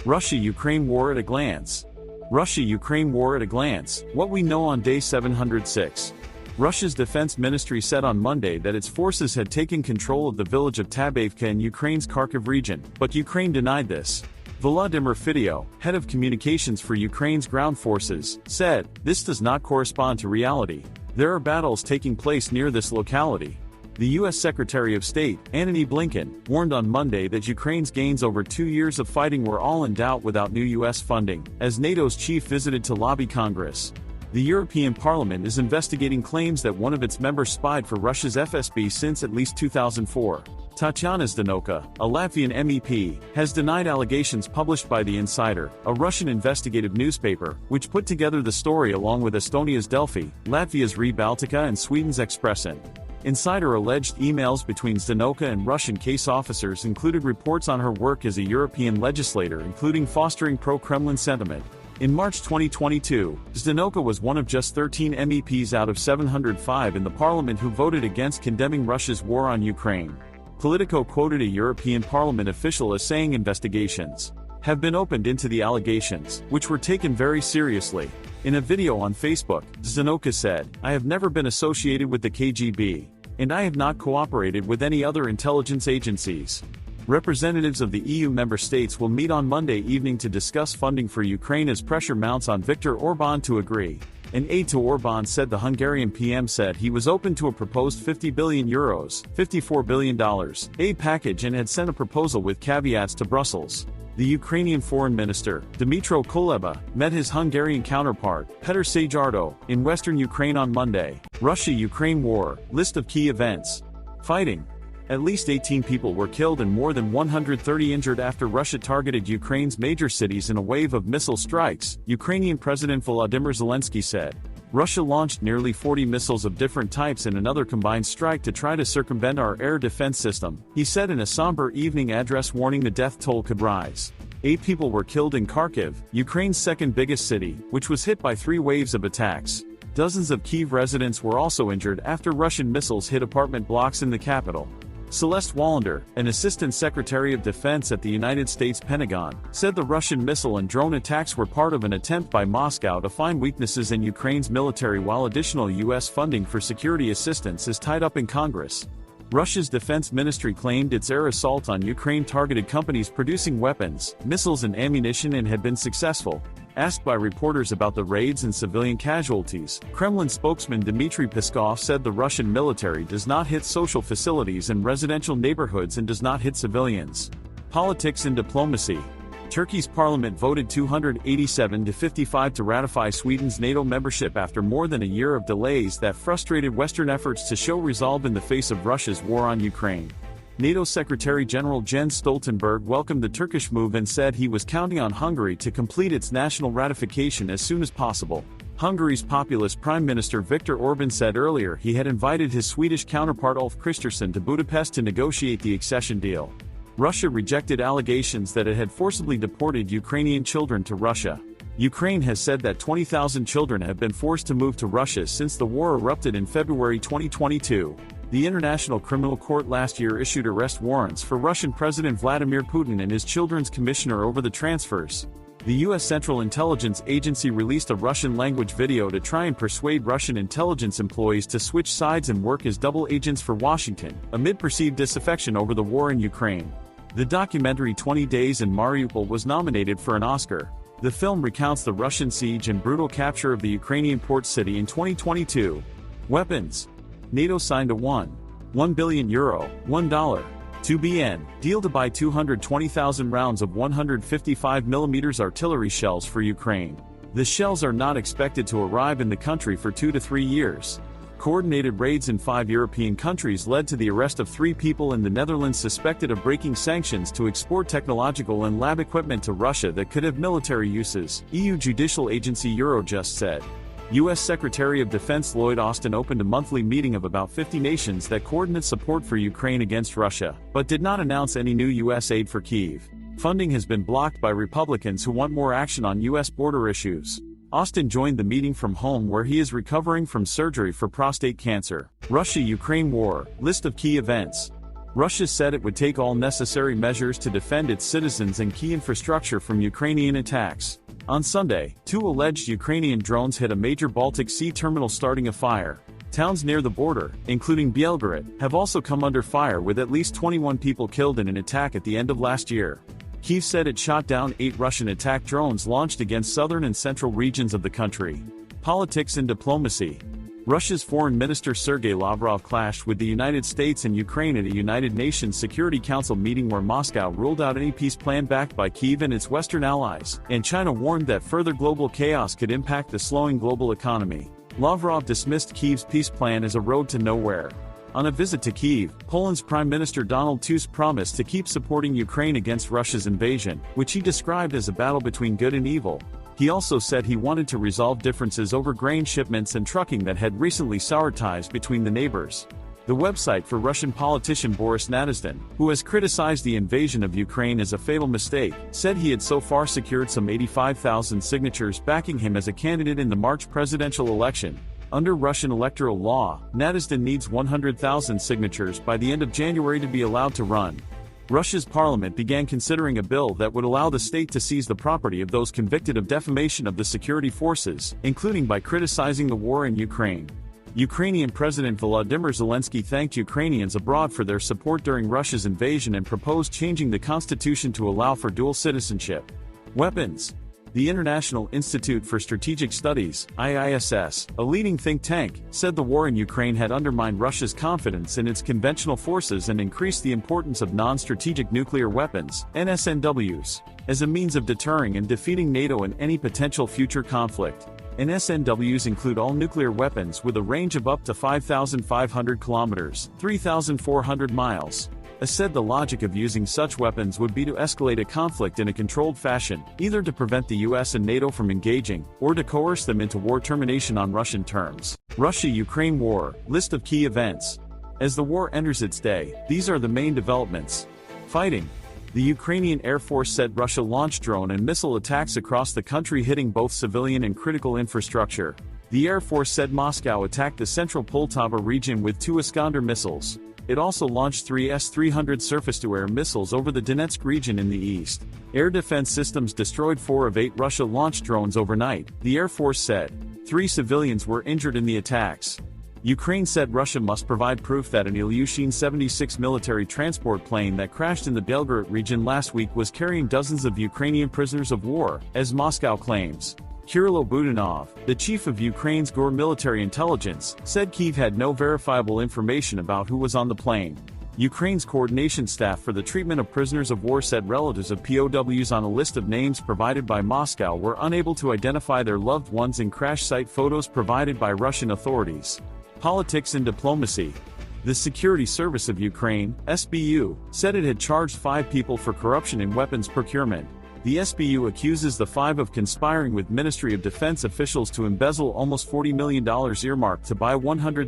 Russia-Ukraine war at a glance. Russia-Ukraine war at a glance, what we know on day 706. Russia's defense ministry said on Monday that its forces had taken control of the village of Tabavka in Ukraine's Kharkiv region, but Ukraine denied this. Volodymyr Fedyo, head of communications for Ukraine's ground forces, said, "This does not correspond to reality. There are battles taking place near this locality." The U.S. Secretary of State, Antony Blinken, warned on Monday that Ukraine's gains over 2 years of fighting were all in doubt without new U.S. funding, as NATO's chief visited to lobby Congress. The European Parliament is investigating claims that one of its members spied for Russia's FSB since at least 2004. Tatyana Zdanoka, a Latvian MEP, has denied allegations published by The Insider, a Russian investigative newspaper, which put together the story along with Estonia's Delfi, Latvia's Rebaltica and Sweden's Expressen. Insider alleged emails between Zdanoka and Russian case officers included reports on her work as a European legislator, including fostering pro-Kremlin sentiment. In March 2022, Zdanoka was one of just 13 MEPs out of 705 in the parliament who voted against condemning Russia's war on Ukraine. Politico quoted a European Parliament official as saying investigations have been opened into the allegations, which were taken very seriously. In a video on Facebook, Zdanoka said, "I have never been associated with the KGB, and I have not cooperated with any other intelligence agencies." Representatives of the EU member states will meet on Monday evening to discuss funding for Ukraine as pressure mounts on Viktor Orban to agree. An aide to Orban said the Hungarian PM said he was open to a proposed €50 billion, $54 billion, aid package and had sent a proposal with caveats to Brussels. The Ukrainian foreign minister, Dmytro Kuleba, met his Hungarian counterpart, Petr Sajardo, in western Ukraine on Monday. Russia-Ukraine war, list of key events. Fighting. At least 18 people were killed and more than 130 injured after Russia targeted Ukraine's major cities in a wave of missile strikes, Ukrainian President Volodymyr Zelensky said. Russia launched nearly 40 missiles of different types in another combined strike to try to circumvent our air defense system, he said in a somber evening address, warning the death toll could rise. 8 people were killed in Kharkiv, Ukraine's second biggest city, which was hit by 3 waves of attacks. Dozens of Kyiv residents were also injured after Russian missiles hit apartment blocks in the capital. Celeste Wallander, an assistant secretary of defense at the United States Pentagon, said the Russian missile and drone attacks were part of an attempt by Moscow to find weaknesses in Ukraine's military while additional U.S. funding for security assistance is tied up in Congress. Russia's defense ministry claimed its air assault on Ukraine targeted companies producing weapons, missiles and ammunition and had been successful. Asked by reporters about the raids and civilian casualties, Kremlin spokesman Dmitry Peskov said the Russian military does not hit social facilities and residential neighborhoods and does not hit civilians. Politics and diplomacy. Turkey's parliament voted 287 to 55 to ratify Sweden's NATO membership after more than a year of delays that frustrated Western efforts to show resolve in the face of Russia's war on Ukraine. NATO Secretary-General Jens Stoltenberg welcomed the Turkish move and said he was counting on Hungary to complete its national ratification as soon as possible. Hungary's populist Prime Minister Viktor Orban said earlier he had invited his Swedish counterpart Ulf Kristersson to Budapest to negotiate the accession deal. Russia rejected allegations that it had forcibly deported Ukrainian children to Russia. Ukraine has said that 20,000 children have been forced to move to Russia since the war erupted in February 2022. The International Criminal Court last year issued arrest warrants for Russian President Vladimir Putin and his children's commissioner over the transfers. The U.S. Central Intelligence Agency released a Russian-language video to try and persuade Russian intelligence employees to switch sides and work as double agents for Washington, amid perceived disaffection over the war in Ukraine. The documentary 20 Days in Mariupol was nominated for an Oscar. The film recounts the Russian siege and brutal capture of the Ukrainian port city in 2022. Weapons. NATO signed a €1 billion, $1 2BN, deal to buy 220,000 rounds of 155mm artillery shells for Ukraine. The shells are not expected to arrive in the country for 2 to 3 years. Coordinated raids in 5 European countries led to the arrest of 3 people in the Netherlands suspected of breaking sanctions to export technological and lab equipment to Russia that could have military uses, EU judicial agency Eurojust said. U.S. Secretary of Defense Lloyd Austin opened a monthly meeting of about 50 nations that coordinate support for Ukraine against Russia, but did not announce any new U.S. aid for Kyiv. Funding has been blocked by Republicans who want more action on U.S. border issues. Austin joined the meeting from home where he is recovering from surgery for prostate cancer. Russia-Ukraine war, list of key events. Russia said it would take all necessary measures to defend its citizens and key infrastructure from Ukrainian attacks. On Sunday, 2 alleged Ukrainian drones hit a major Baltic Sea terminal, starting a fire. Towns near the border, including Belgorod, have also come under fire, with at least 21 people killed in an attack at the end of last year. Kyiv said it shot down 8 Russian attack drones launched against southern and central regions of the country. Politics and diplomacy. Russia's Foreign Minister Sergei Lavrov clashed with the United States and Ukraine at a United Nations Security Council meeting where Moscow ruled out any peace plan backed by Kyiv and its Western allies, and China warned that further global chaos could impact the slowing global economy. Lavrov dismissed Kyiv's peace plan as a road to nowhere. On a visit to Kyiv, Poland's Prime Minister Donald Tusk promised to keep supporting Ukraine against Russia's invasion, which he described as a battle between good and evil. He also said he wanted to resolve differences over grain shipments and trucking that had recently soured ties between the neighbors. The website for Russian politician Boris Nadezhdin, who has criticized the invasion of Ukraine as a fatal mistake, said he had so far secured some 85,000 signatures backing him as a candidate in the March presidential election. Under Russian electoral law, Nadezhdin needs 100,000 signatures by the end of January to be allowed to run. Russia's parliament began considering a bill that would allow the state to seize the property of those convicted of defamation of the security forces, including by criticizing the war in Ukraine. Ukrainian President Volodymyr Zelensky thanked Ukrainians abroad for their support during Russia's invasion and proposed changing the constitution to allow for dual citizenship. Weapons. The International Institute for Strategic Studies, IISS, a leading think tank, said the war in Ukraine had undermined Russia's confidence in its conventional forces and increased the importance of non-strategic nuclear weapons, NSNWs, as a means of deterring and defeating NATO in any potential future conflict. NSNWs include all nuclear weapons with a range of up to 5,500 kilometers, 3,400 miles. Said the logic of using such weapons would be to escalate a conflict in a controlled fashion, either to prevent the US and NATO from engaging, or to coerce them into war termination on Russian terms. Russia-Ukraine war, list of key events. As the war enters its day, these are the main developments. Fighting. The Ukrainian Air Force said Russia launched drone and missile attacks across the country, hitting both civilian and critical infrastructure. The Air Force said Moscow attacked the central Poltava region with 2 Iskander missiles. It also launched 3 S-300 surface-to-air missiles over the Donetsk region in the east. Air defense systems destroyed 4 of 8 Russia-launched drones overnight, the Air Force said. 3 civilians were injured in the attacks. Ukraine said Russia must provide proof that an Ilyushin-76 military transport plane that crashed in the Belgorod region last week was carrying dozens of Ukrainian prisoners of war, as Moscow claims. Kirill Budanov, the chief of Ukraine's GOR military intelligence, said Kyiv had no verifiable information about who was on the plane. Ukraine's coordination staff for the treatment of prisoners of war said relatives of POWs on a list of names provided by Moscow were unable to identify their loved ones in crash site photos provided by Russian authorities. Politics and diplomacy. The Security Service of Ukraine, SBU, said it had charged 5 people for corruption in weapons procurement. The SBU accuses the 5 of conspiring with Ministry of Defense officials to embezzle almost $40 million earmarked to buy 100,000